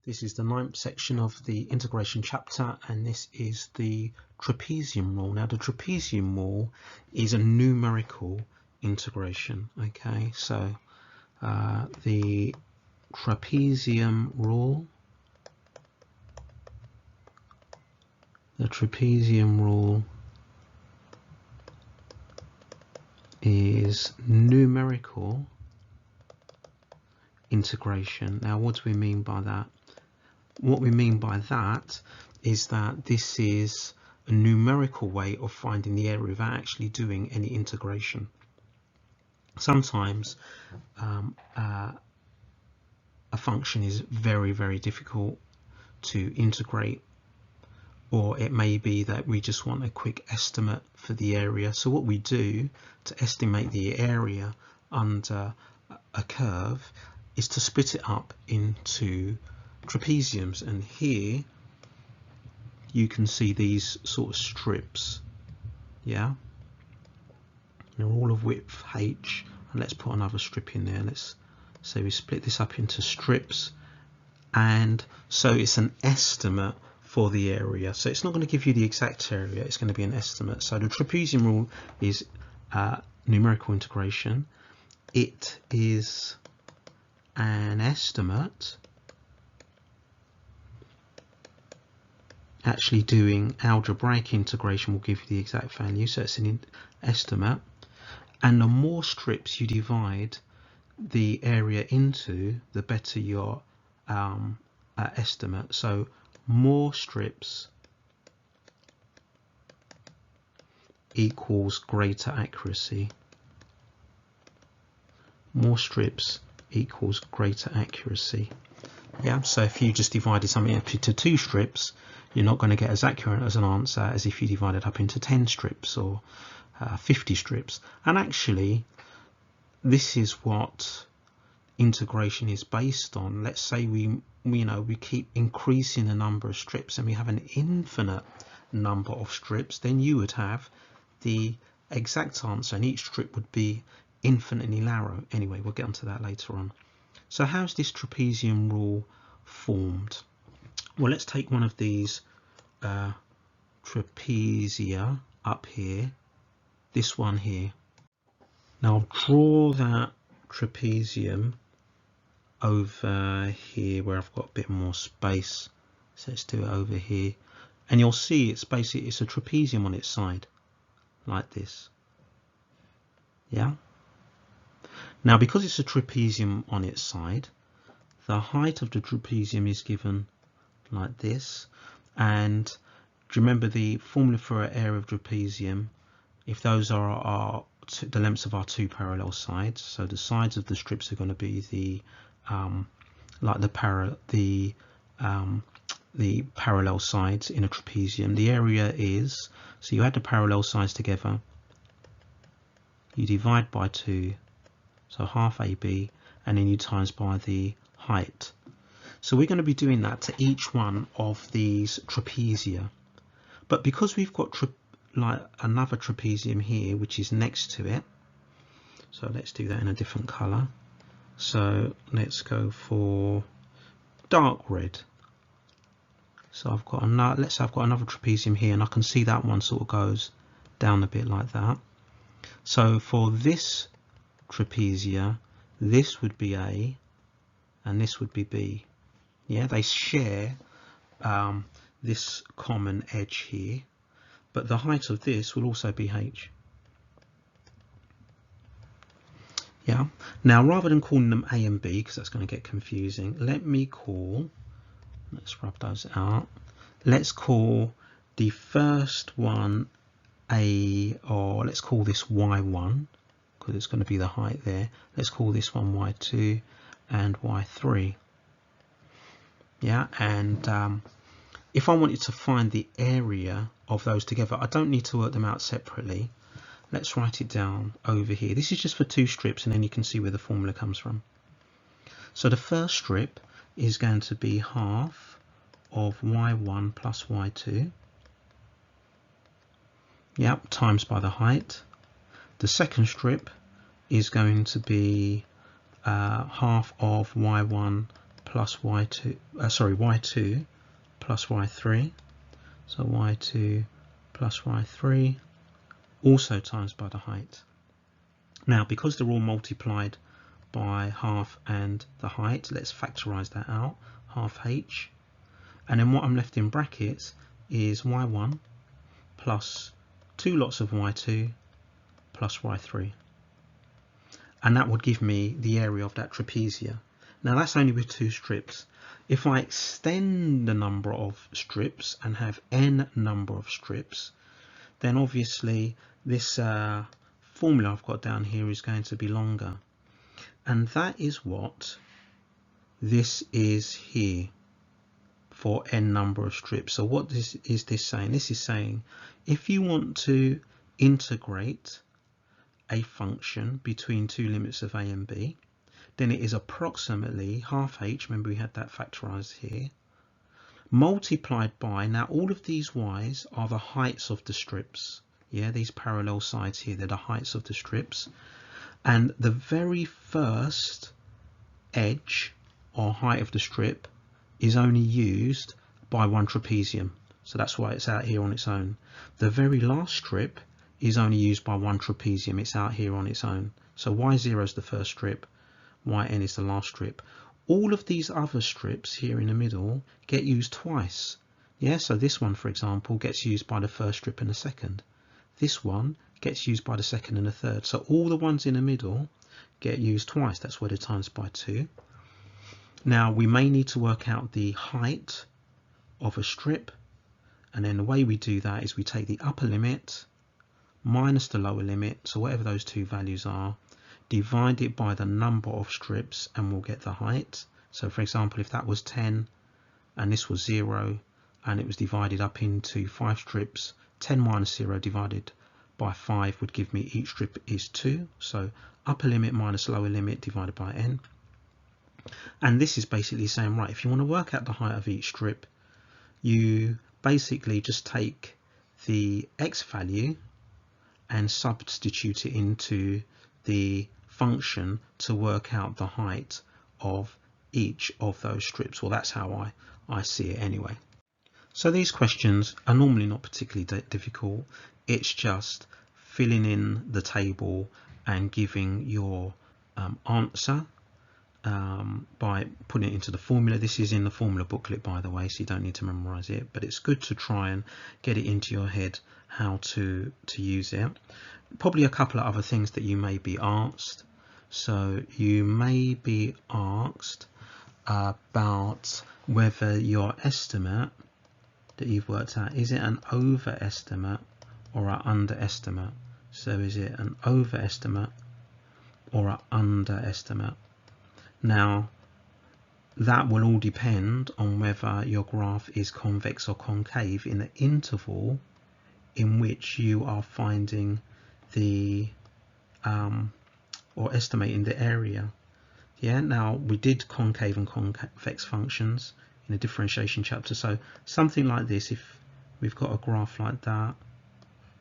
This is the 9th section of the integration chapter, and this is the trapezium rule. Now the trapezium rule is a numerical integration. Okay, so the trapezium rule is numerical integration. Now what do we mean by that? What we mean by that is that this is a numerical way of finding the area without actually doing any integration. Sometimes a function is very difficult to integrate, or it may be that we just want a quick estimate for the area. So what we do to estimate the area under a curve is to split it up into trapeziums, and here you can see these sort of strips. Yeah, they're all of width h, and let's put another strip in there. Let's say we split this up into strips, and so it's an estimate for the area. So it's not going to give you the exact area, it's going to be an estimate. So the trapezium rule is numerical integration. It is an estimate. Actually doing algebraic integration will give you the exact value, so it's an estimate. And the more strips you divide the area into, the better your estimate. So more strips equals greater accuracy. More strips equals greater accuracy. Yeah, so if you just divided something up into 2 strips, you're not going to get as accurate as an answer as if you divide it up into 10 strips or 50 strips. And actually, this is what integration is based on. Let's say we keep increasing the number of strips and we have an infinite number of strips, then you would have the exact answer and each strip would be infinitely narrow. Anyway, we'll get onto that later on. So how's this trapezium rule formed? Well, let's take one of these trapezia up here, this one here. Now I'll draw that trapezium over here where I've got a bit more space. So let's do it over here, and you'll see it's a trapezium on its side, like this. Yeah. Now because it's a trapezium on its side, the height of the trapezium is given like this. And do you remember the formula for an area of trapezium? If those are the lengths of our 2 parallel sides, so the sides of the strips are going to be the parallel sides in a trapezium. The area is, so you add the parallel sides together, you divide by 2, so half AB, and then you times by the height. So we're going to be doing that to each one of these trapezia. But because we've got another trapezium here which is next to it, so let's do that in a different color. So let's go for dark red. So I've got another, let's say I've got another trapezium here, and I can see that one sort of goes down a bit like that. So for this trapezia, this would be A and this would be B. Yeah, they share this common edge here, but the height of this will also be H. Yeah, now rather than calling them A and B, because that's going to get confusing, let's rub those out. Let's call the first one A, or let's call this Y1, because it's going to be the height there. Let's call this one Y2 and Y3. Yeah, and if I wanted to find the area of those together, I don't need to work them out separately. Let's write it down over here. This is just for 2 strips, and then you can see where the formula comes from. So the first strip is going to be half of Y1 plus Y2. Yep, times by the height. The second strip is going to be half of Y1 plus y2, y2 plus y3, so y2 plus y3, also times by the height. Now, because they're all multiplied by half and the height, let's factorize that out, half h, and then what I'm left in brackets is y1 plus 2 lots of y2 plus y3, and that would give me the area of that trapezia. Now that's only with 2 strips. If I extend the number of strips and have n number of strips, then obviously this formula I've got down here is going to be longer, and that is what this is here for n number of strips. So what is this saying? This is saying if you want to integrate a function between two limits of a and b, then it is approximately half h, remember we had that factorized here, multiplied by, now all of these y's are the heights of the strips, yeah, these parallel sides here, they're the heights of the strips, and the very first edge or height of the strip is only used by one trapezium, so that's why it's out here on its own. The very last strip is only used by one trapezium, it's out here on its own. So y0 is the first strip, yn is the last strip. All of these other strips here in the middle get used twice. Yeah, so this one, for example, gets used by the first strip and the second. This one gets used by the second and the third. So all the ones in the middle get used twice. That's why they're times by 2. Now we may need to work out the height of a strip, and then the way we do that is we take the upper limit minus the lower limit, so whatever those two values are, divide it by the number of strips and we'll get the height. So for example, if that was 10 and this was 0 and it was divided up into 5 strips, 10 minus 0 divided by 5 would give me each strip is 2. So upper limit minus lower limit divided by n. And this is basically saying, right, if you want to work out the height of each strip, you basically just take the x value and substitute it into the function to work out the height of each of those strips. Well, that's how I see it anyway. So these questions are normally not particularly difficult. It's just filling in the table and giving your answer by putting it into the formula. This is in the formula booklet, by the way, so you don't need to memorize it, but it's good to try and get it into your head how to use it. Probably a couple of other things that you may be asked. So you may be asked about whether your estimate that you've worked out, is it an overestimate or an underestimate? So is it an overestimate or an underestimate? Now that will all depend on whether your graph is convex or concave in the interval in which you are finding the or estimating the area. Yeah, now we did concave and convex functions in a differentiation chapter, so something like this, if we've got a graph like that,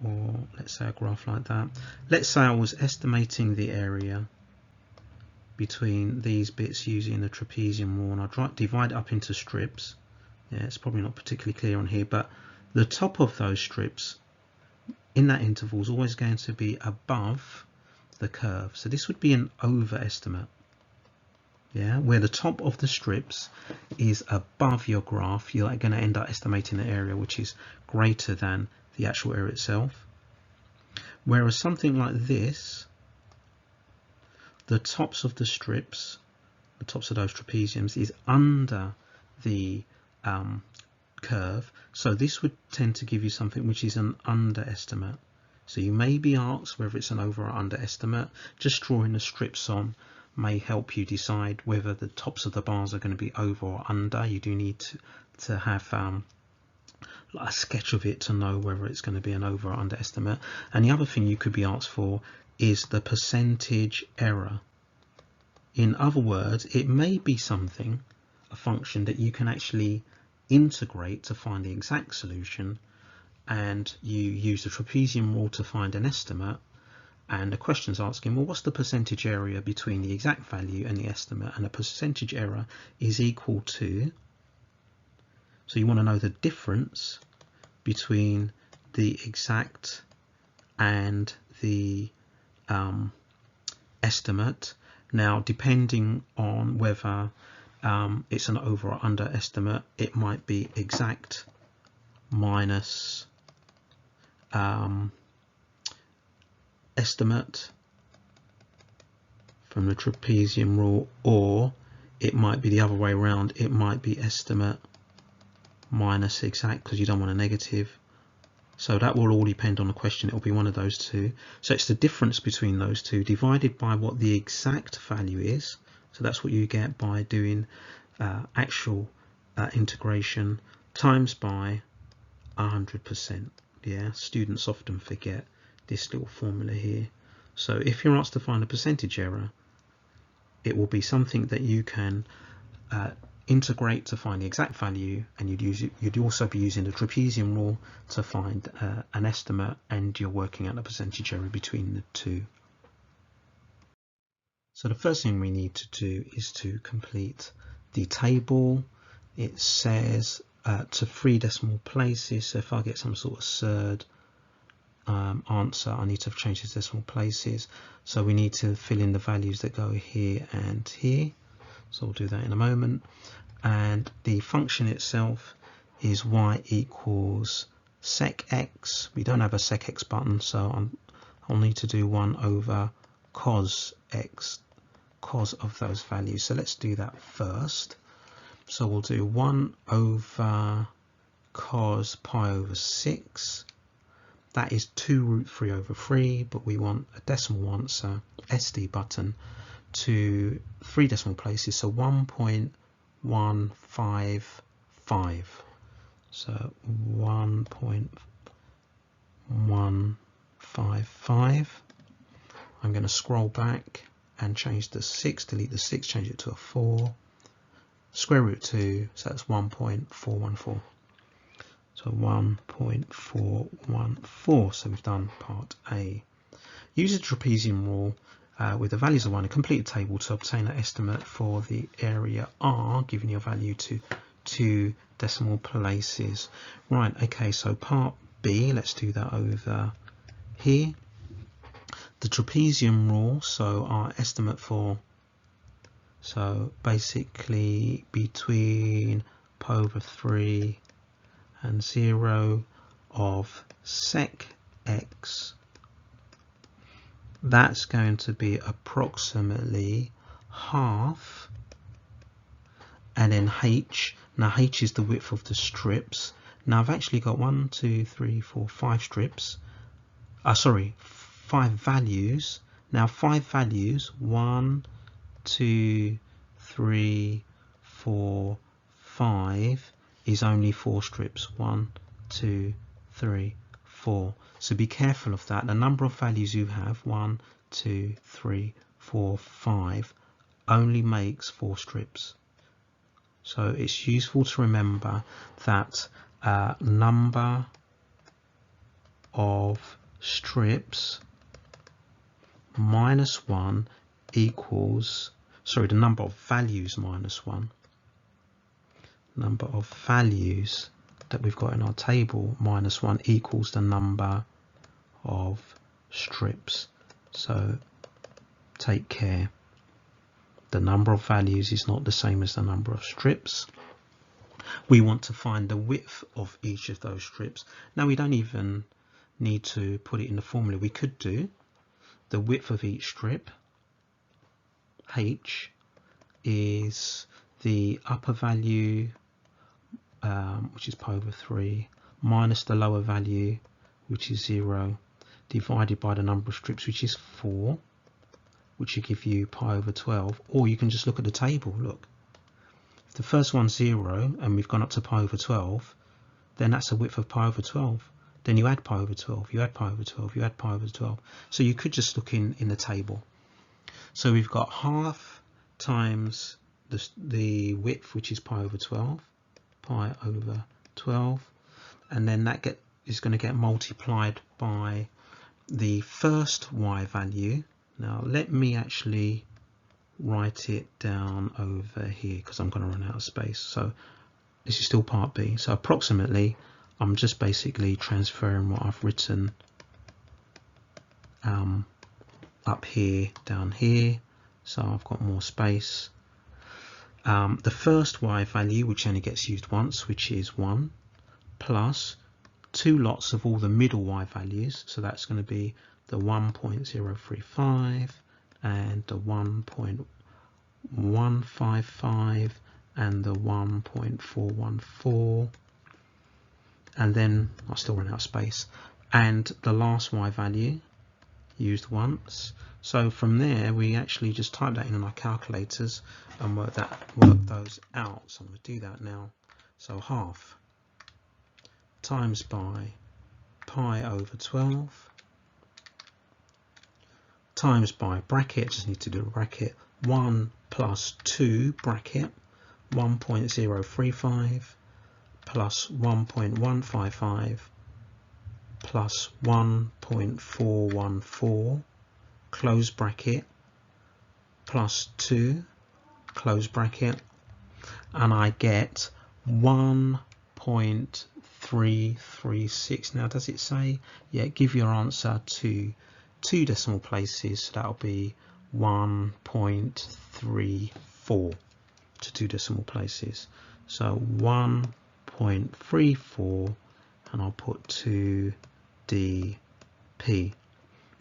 or let's say a graph like that, let's say I was estimating the area between these bits using the trapezium rule, and I divide it up into strips. Yeah, it's probably not particularly clear on here, but the top of those strips in that interval is always going to be above the curve, so this would be an overestimate. Yeah, where the top of the strips is above your graph, you're going to end up estimating the area which is greater than the actual area itself. Whereas something like this, the tops of the strips, the tops of those trapeziums, is under the curve, so this would tend to give you something which is an underestimate. So you may be asked whether it's an over or underestimate. Just drawing the strips on may help you decide whether the tops of the bars are going to be over or under. You do need to have a sketch of it to know whether it's going to be an over or underestimate. And the other thing you could be asked for is the percentage error. In other words, it may be something, a function that you can actually integrate to find the exact solution, and you use the trapezium rule to find an estimate, and the question's asking, well, what's the percentage area between the exact value and the estimate? And the percentage error is equal to, so you want to know the difference between the exact and the estimate. Now, depending on whether it's an over or under estimate, it might be exact minus estimate from the trapezium rule, or it might be the other way around. It might be estimate minus exact, because you don't want a negative. So that will all depend on the question. It will be one of those two. So it's the difference between those two divided by what the exact value is. So that's what you get by doing actual integration times by 100%. Yeah, students often forget this little formula here. So if you're asked to find a percentage error, it will be something that you can integrate to find the exact value, and you'd also be using the trapezium rule to find an estimate, and you're working out the percentage error between the two. So the first thing we need to do is to complete the table. It says to 3 decimal places, so if I get some sort of surd answer, I need to change the decimal places. So we need to fill in the values that go here and here. So we'll do that in a moment. And the function itself is y equals sec x. We don't have a sec x button, so I'll need to do 1 over cos x, cos of those values. So let's do that first. So we'll do 1 over cos pi over 6. That is 2 root 3 over 3, but we want a decimal answer, SD button, to 3 decimal places, so 1.155. So 1.155. I'm going to scroll back and change the 6, delete the 6, change it to a 4. Square root 2, so that's 1.414. So 1.414. So we've done part A. Use the trapezium rule with the values of 1 and complete a table to obtain an estimate for the area R, giving your value to 2 decimal places. Right, okay, so part B, let's do that over here. The trapezium rule, so our estimate for, so basically between pi over 3 and 0 of sec x, that's going to be approximately half, and then h, now h is the width of the strips. Now I've actually got 1, 2, 3, 4, 5 strips, 5 values. Now 5 values, 1, 2, 3, 4, 5 is only 4 strips. 1, 2, 3, 4. So be careful of that. The number of values you have, 1, 2, 3, 4, 5, only makes 4 strips. So it's useful to remember that number of strips minus 1 equals, sorry, the number of values minus 1. Number of values that we've got in our table minus 1 equals the number of strips. So take care. The number of values is not the same as the number of strips. We want to find the width of each of those strips. Now we don't even need to put it in the formula. We could do the width of each strip, h, is the upper value, which is pi over 3, minus the lower value, which is 0, divided by the number of strips, which is 4, which will give you pi over 12. Or you can just look at the table. Look, if the first one's 0 and we've gone up to pi over 12, then that's a width of pi over 12. Then you add pi over 12, you add pi over 12, you add pi over 12. So you could just look in the table. So we've got half times the width, which is pi over 12, pi over 12, and then that is going to get multiplied by the first y value. Now let me actually write it down over here because I'm going to run out of space. So this is still part B. So approximately, I'm just basically transferring what I've written up here, down here. So I've got more space. The first y value, which only gets used once, which is 1, plus 2 lots of all the middle y values. So that's going to be the 1.035 and the 1.155 and the 1.414, and then I still run out of space, and the last y value used once. So from there we actually just type that in on our calculators and work those out. So I'm going to do that now. So half times by pi over 12 times by bracket, just need to do a bracket, 1 plus 2 bracket 1.035 plus 1.155 plus 1.414 close bracket plus 2 close bracket, and I get 1.336. Now does it say, yeah, give your answer to 2 decimal places, so that'll be 1.34 to 2 decimal places. So 1.34, and I'll put 2dp.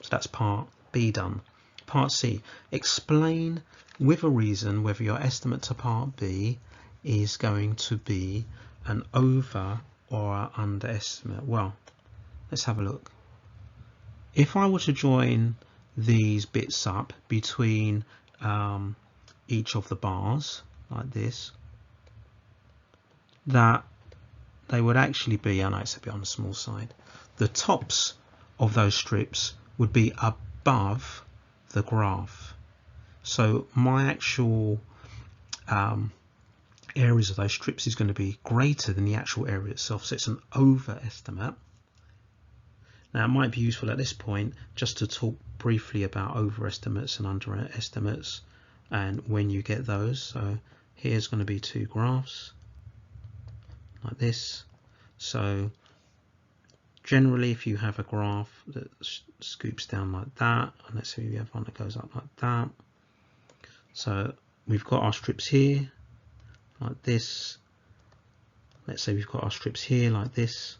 So that's part B done. Part C, explain with a reason whether your estimate to part B is going to be an over or an underestimate. Well, let's have a look. If I were to join these bits up between each of the bars like this, that they would actually be, I know it's a bit on the small side, the tops of those strips would be above the graph. So my actual areas of those strips is going to be greater than the actual area itself, so it's an overestimate. Now it might be useful at this point just to talk briefly about overestimates and underestimates and when you get those. So here's going to be 2 graphs like this. So generally if you have a graph that scoops down like that, and let's say we have one that goes up like that, so we've got our strips here like this. Let's say we've got our strips here like this.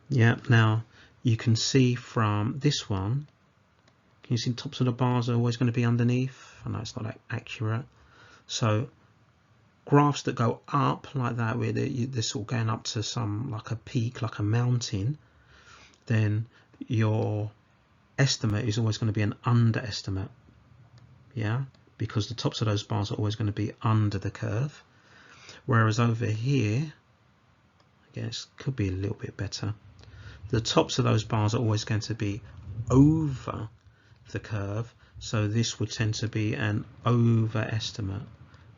Yeah, now you can see from this one, can you see the tops of the bars are always going to be underneath? I know it's not accurate. So graphs that go up like that, where they're sort of going up to some, like a peak, like a mountain, then your estimate is always going to be an underestimate. Yeah, because the tops of those bars are always going to be under the curve. Whereas over here, I guess could be a little bit better. The tops of those bars are always going to be over the curve, so this would tend to be an overestimate.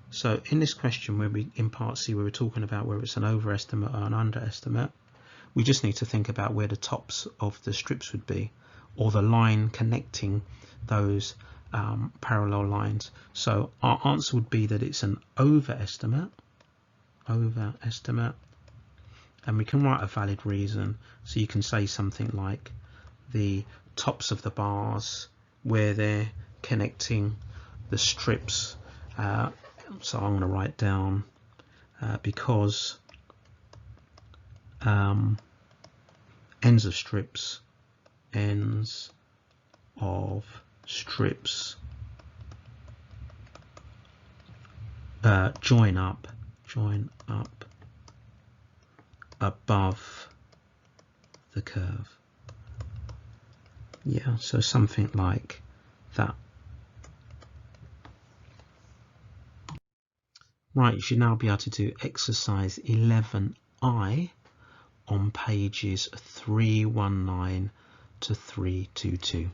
So in this question, where we in part C, where we're talking about whether it's an overestimate or an underestimate, we just need to think about where the tops of the strips would be, or the line connecting those parallel lines. So our answer would be that it's an overestimate, and we can write a valid reason. So you can say something like the tops of the bars where they're connecting the strips. So I'm going to write down because ends of strips join up above the curve. Yeah, so something like that. Right, you should now be able to do exercise 11I on pages 319 to 322.